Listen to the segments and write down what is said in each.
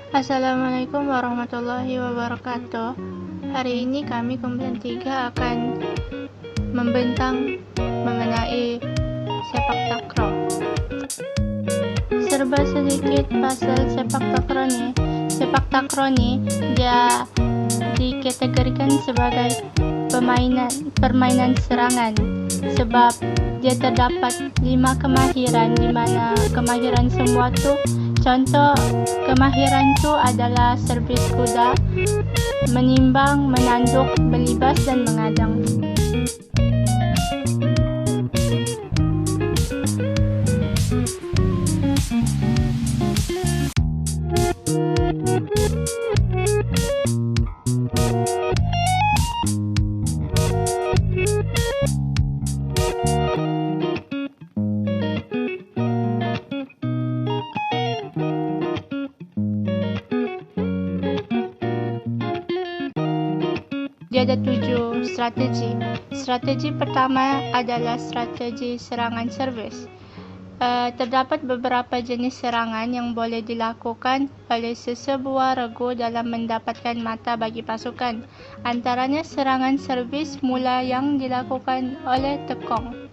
Assalamualaikum warahmatullahi wabarakatuh. Hari ini kami kumpulan 3 akan membentang mengenai sepak takraw. Serba sedikit pasal sepak takraw ni. Sepak takraw ni dia dikategorikan sebagai permainan serangan sebab dia terdapat 5 kemahiran, di mana kemahiran semua tu, contoh kemahiran tu adalah servis kuda, menimbang, menanduk, berlibas dan mengadang. Dia ada 7 strategi. Strategi pertama adalah strategi serangan servis. Terdapat beberapa jenis serangan yang boleh dilakukan oleh sesebuah regu dalam mendapatkan mata bagi pasukan. Antaranya serangan servis mula yang dilakukan oleh tekong.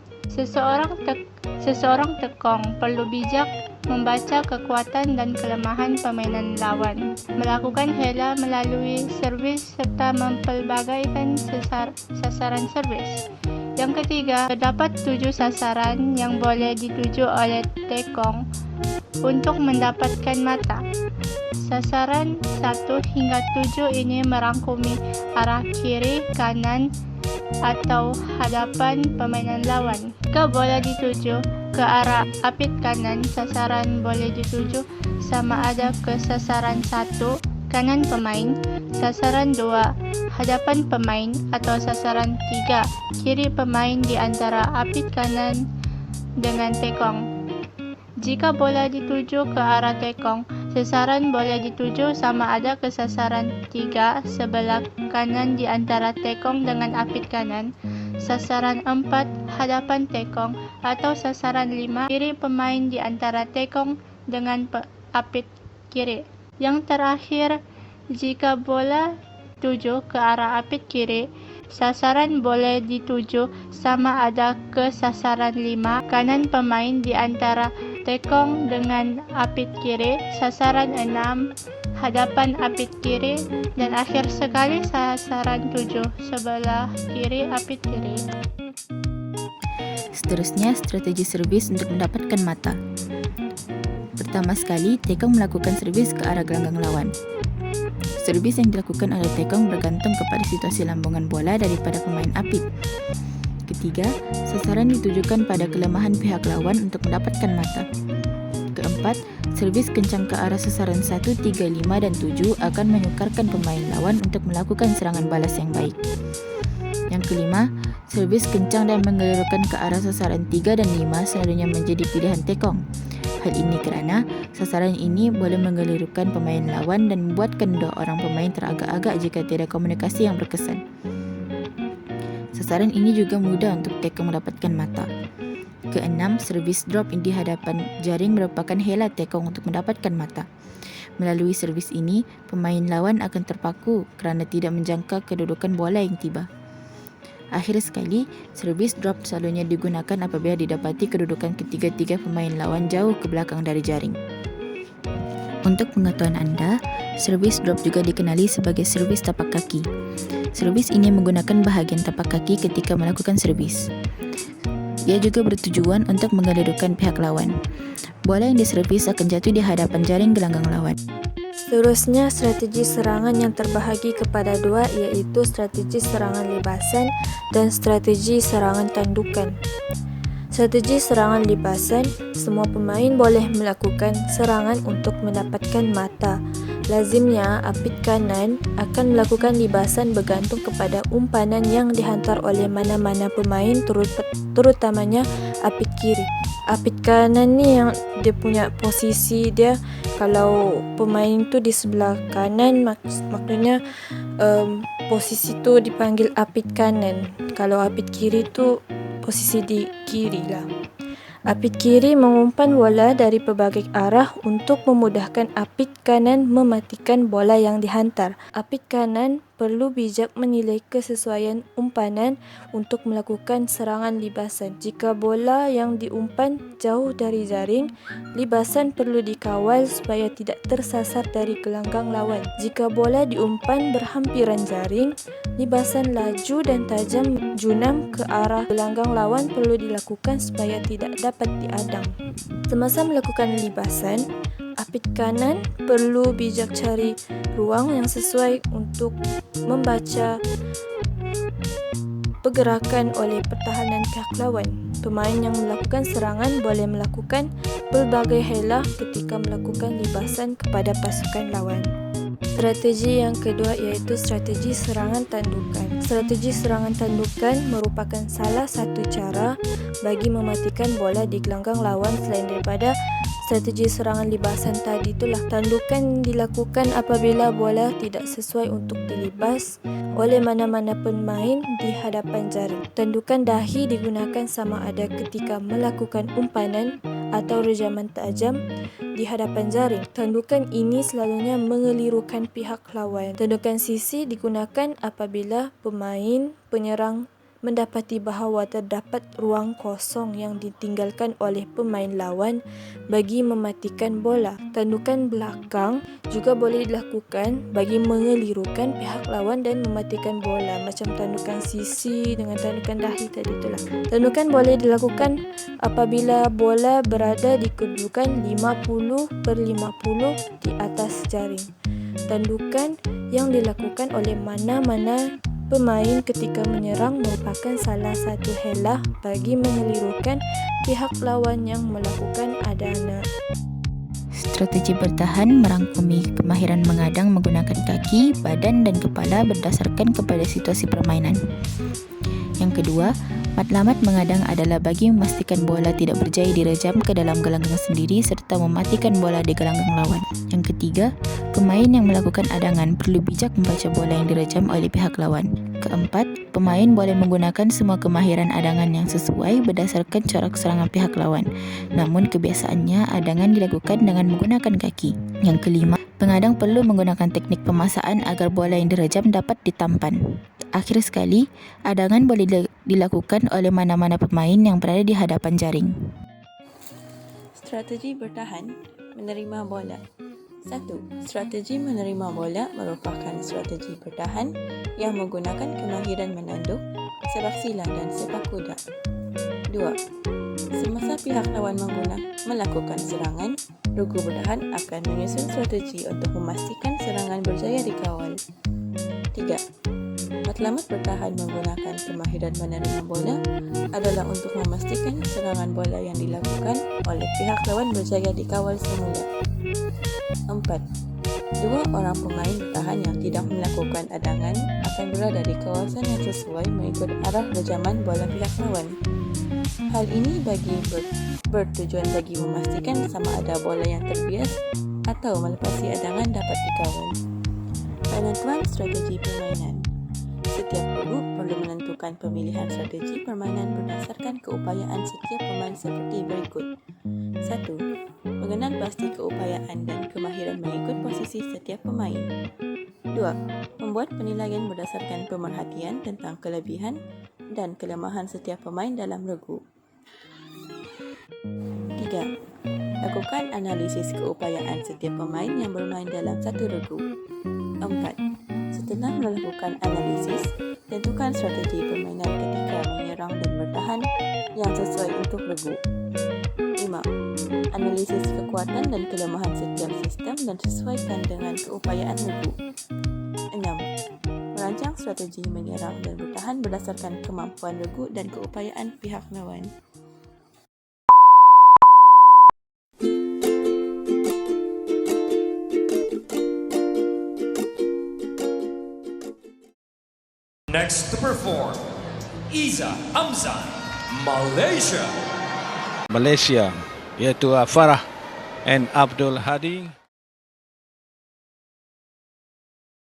Seseorang tekong perlu bijak membaca kekuatan dan kelemahan permainan lawan, melakukan hela melalui servis serta mempelbagaikan sasaran servis. Yang ketiga, terdapat 7 sasaran yang boleh dituju oleh tekong untuk mendapatkan mata. Sasaran 1 hingga 7 ini merangkumi arah kiri, kanan atau hadapan permainan lawan. Jika bola dituju ke arah apit kanan, sasaran boleh dituju sama ada ke sasaran 1, kanan pemain, sasaran 2, hadapan pemain, atau sasaran 3, kiri pemain di antara apit kanan dengan tekong. Jika bola dituju ke arah tekong, sasaran boleh dituju sama ada ke sasaran 3 sebelah kanan di antara tekong dengan apit kanan, sasaran 4 hadapan tekong, atau sasaran 5 kiri pemain di antara tekong dengan apit kiri. Yang terakhir, jika bola dituju ke arah apit kiri, sasaran boleh dituju sama ada ke sasaran 5 kanan pemain di antara tekong dengan apit kiri, sasaran 6 hadapan apit kiri, dan akhir sekali sasaran 7 sebelah kiri apit kiri. Seterusnya, strategi servis untuk mendapatkan mata. Pertama sekali, tekong melakukan servis ke arah gelanggang lawan. Servis yang dilakukan oleh tekong bergantung kepada situasi lambungan bola daripada pemain apit. Ketiga, sasaran ditujukan pada kelemahan pihak lawan untuk mendapatkan mata. Keempat, servis kencang ke arah sasaran 1, 3, 5 dan 7 akan menyukarkan pemain lawan untuk melakukan serangan balas yang baik. Yang kelima, servis kencang dan menggelirkan ke arah sasaran 3 dan 5 selalunya menjadi pilihan tekong. Hal ini kerana sasaran ini boleh menggelirkan pemain lawan dan membuatkan dua orang pemain teragak-agak jika tiada komunikasi yang berkesan. Sasaran ini juga mudah untuk tekong mendapatkan mata. Keenam, servis drop di hadapan jaring merupakan hela tekong untuk mendapatkan mata. Melalui servis ini, pemain lawan akan terpaku kerana tidak menjangka kedudukan bola yang tiba. Akhir sekali, servis drop selalunya digunakan apabila didapati kedudukan ketiga-tiga pemain lawan jauh ke belakang dari jaring. Untuk pengetahuan anda, servis drop juga dikenali sebagai servis tapak kaki. Servis ini menggunakan bahagian tapak kaki ketika melakukan servis. Ia juga bertujuan untuk menggelirkan pihak lawan. Bola yang diservis akan jatuh di hadapan jaring gelanggang lawan. Seterusnya, strategi serangan yang terbahagi kepada 2 iaitu strategi serangan libasan dan strategi serangan tandukan. Strategi serangan libasan, semua pemain boleh melakukan serangan untuk mendapatkan mata. Lazimnya, apit kanan akan melakukan libasan bergantung kepada umpanan yang dihantar oleh mana-mana pemain, terutamanya apit kiri. Apit kanan ni yang dia punya posisi dia, kalau pemain tu di sebelah kanan maknanya posisi tu dipanggil apit kanan. Kalau apit kiri tu posisi di kiri lah. Apit kiri mengumpan bola dari pelbagai arah untuk memudahkan apit kanan mematikan bola yang dihantar. Apit kanan perlu bijak menilai kesesuaian umpanan untuk melakukan serangan libasan. Jika bola yang diumpan jauh dari jaring, libasan perlu dikawal supaya tidak tersasar dari gelanggang lawan. Jika bola diumpan berhampiran jaring, libasan laju dan tajam junam ke arah gelanggang lawan perlu dilakukan supaya tidak dapat diadang. Semasa melakukan libasan, apit kanan perlu bijak cari ruang yang sesuai untuk membaca pergerakan oleh pertahanan pihak lawan. Pemain yang melakukan serangan boleh melakukan pelbagai hela ketika melakukan libasan kepada pasukan lawan. Strategi yang kedua iaitu strategi serangan tandukan. Strategi serangan tandukan merupakan salah satu cara bagi mematikan bola di gelanggang lawan selain daripada strategi serangan libasan tadi itulah. Tandukan dilakukan apabila bola tidak sesuai untuk dilibas oleh mana-mana pemain di hadapan jaring. Tandukan dahi digunakan sama ada ketika melakukan umpanan atau rejaman tajam di hadapan jaring. Tandukan ini selalunya mengelirukan pihak lawan. Tandukan sisi digunakan apabila pemain penyerang mendapati bahawa terdapat ruang kosong yang ditinggalkan oleh pemain lawan bagi mematikan bola. Tandukan belakang juga boleh dilakukan bagi mengelirukan pihak lawan dan mematikan bola, macam tandukan sisi dengan tandukan dahi tadi itulah. Tandukan boleh dilakukan apabila bola berada di kedudukan 50/50 di atas jaring. Tandukan yang dilakukan oleh mana-mana pemain ketika menyerang merupakan salah satu hela bagi mengelirukan pihak lawan yang melakukan adana. Strategi bertahan merangkumi kemahiran mengadang menggunakan kaki, badan dan kepala berdasarkan kepada situasi permainan. Yang kedua, matlamat mengadang adalah bagi memastikan bola tidak berjaya direjam ke dalam gelanggang sendiri serta mematikan bola di gelanggang lawan. Yang ketiga, pemain yang melakukan adangan perlu bijak membaca bola yang direjam oleh pihak lawan. Keempat, pemain boleh menggunakan semua kemahiran adangan yang sesuai berdasarkan corak serangan pihak lawan. Namun kebiasaannya adangan dilakukan dengan menggunakan kaki. Yang kelima, pengadang perlu menggunakan teknik pemasaan agar bola yang direjam dapat ditampan. Akhir sekali, adangan boleh dilakukan oleh mana-mana pemain yang berada di hadapan jaring. Strategi bertahan menerima bola. 1. Strategi menerima bola merupakan strategi bertahan yang menggunakan kemahiran menanduk, sepak sila dan sepak kuda. 2. Semasa pihak lawan melakukan serangan, regu bertahan akan menyusun strategi untuk memastikan serangan berjaya dikawal. 3. Matlamat bertahan menggunakan kemahiran menerima bola adalah untuk memastikan serangan bola yang dilakukan oleh pihak lawan berjaya dikawal semula. 4. Dua orang pemain bertahan yang tidak melakukan adangan akan berada di kawasan yang sesuai mengikut arah rejaman bola pihak lawan. Hal ini bertujuan bagi memastikan sama ada bola yang terbias atau melepasi adangan dapat dikawal. Penentuan strategi permainan. Setiap regu perlu menentukan pemilihan strategi permainan berdasarkan keupayaan setiap pemain seperti berikut. 1. Mengenal pasti keupayaan dan kemahiran mengikut posisi setiap pemain. 2. Membuat penilaian berdasarkan pemerhatian tentang kelebihan dan kelemahan setiap pemain dalam regu. 3. Lakukan analisis keupayaan setiap pemain yang bermain dalam satu regu. 4. Setelah melakukan analisis, tentukan strategi permainan ketika menyerang dan bertahan yang sesuai untuk regu. 5. Analisis kekuatan dan kelemahan setiap sistem dan sesuaikan dengan keupayaan regu. 6. Merancang strategi menyerang dan bertahan berdasarkan kemampuan regu dan keupayaan pihak lawan. Next to perform, Iza Amzan, Malaysia. Malaysia, iaitu Farah and Abdul Hadi.